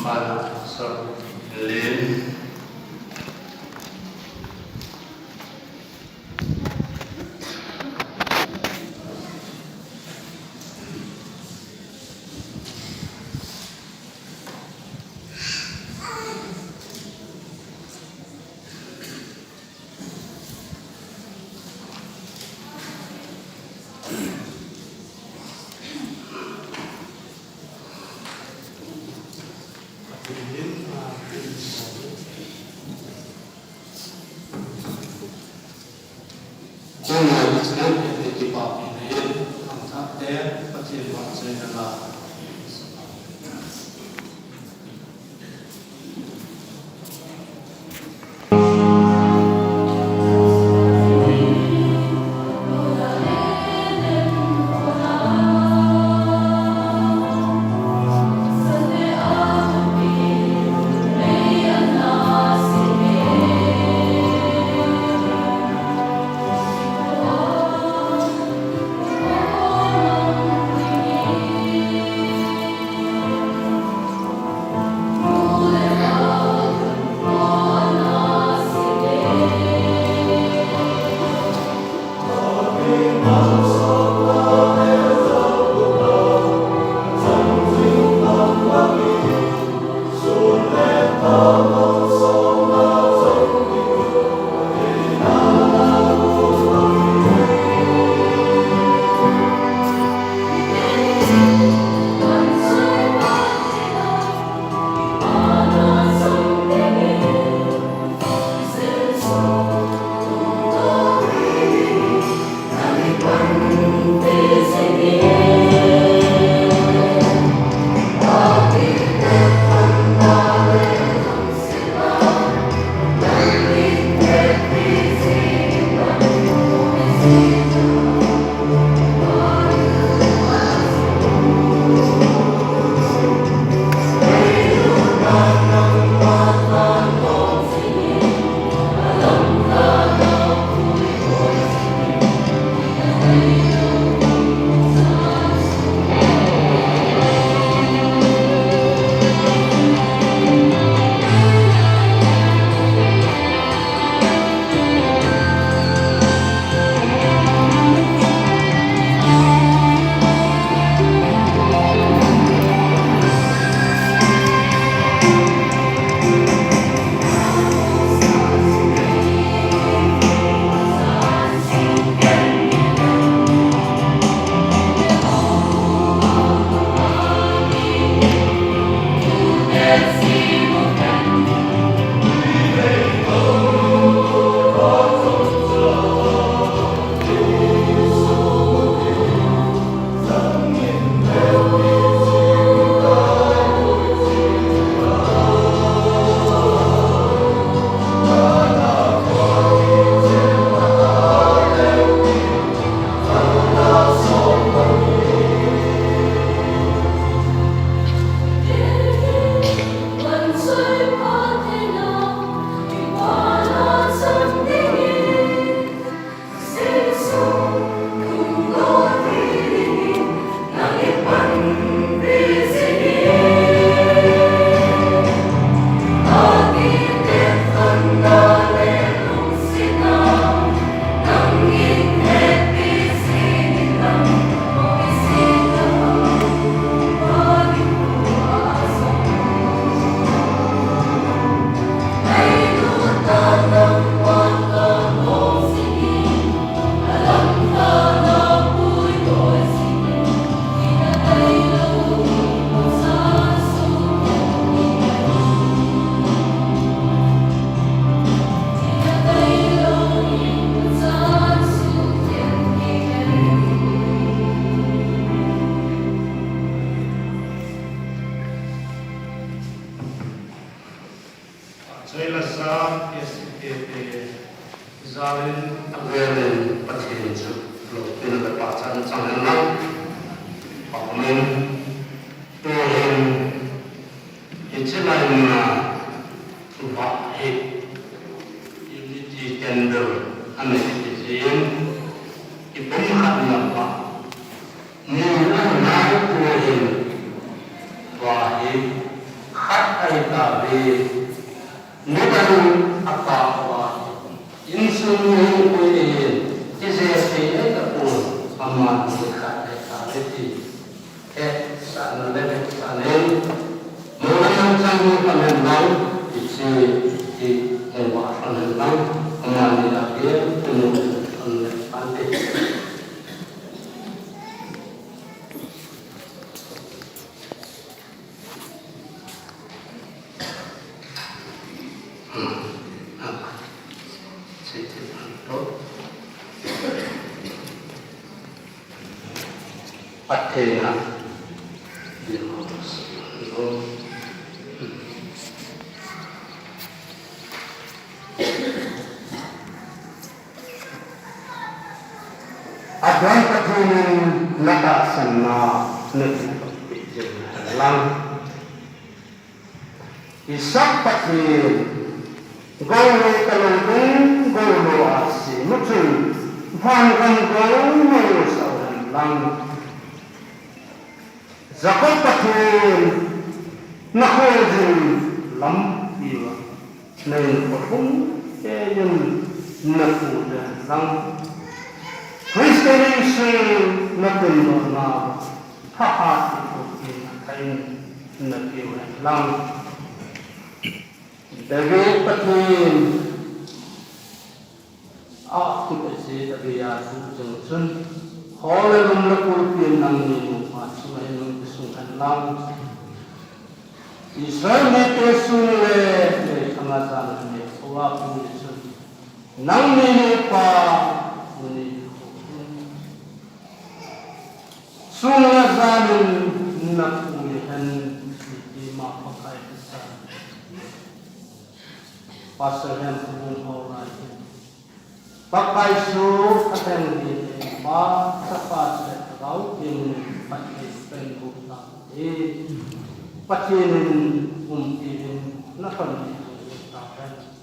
Pana Sir Lin. khát ai ta về nếu đang áp vào và in sun như ਕੋਈ cái gì thì ấy là buồn mà người khát ai ta về thì cái sản lên sản lên mỗi năm sang như phần hình nóng thì em bảo phần hình nóng mà đi làm việc từ một phần bản địa Athena Adhan Kathunin Nata Sanna Nati Lang Isak Pathin Golo Kalung Golo Asi Mutul Van Gan Golo Sauran Lang Zakot Pathin Nakhojin Lam Iwa Nain Patung Eyan Nakuda Lang Christianism natin na hahati ko kain nakiwan lang. Daging patin ako kasi tagayado jengsun hole lumlakul ng nino masumay ng kesukaan lang. Israel nito sunle kangatan ni kawapu nito nang nino pa Sungai Zanun nak pulihan di mapakai besar. Pasal yang kubung orang pakai su kateng di ba sapat kau yang pakai pengguna pakai umpirin nak kami tahu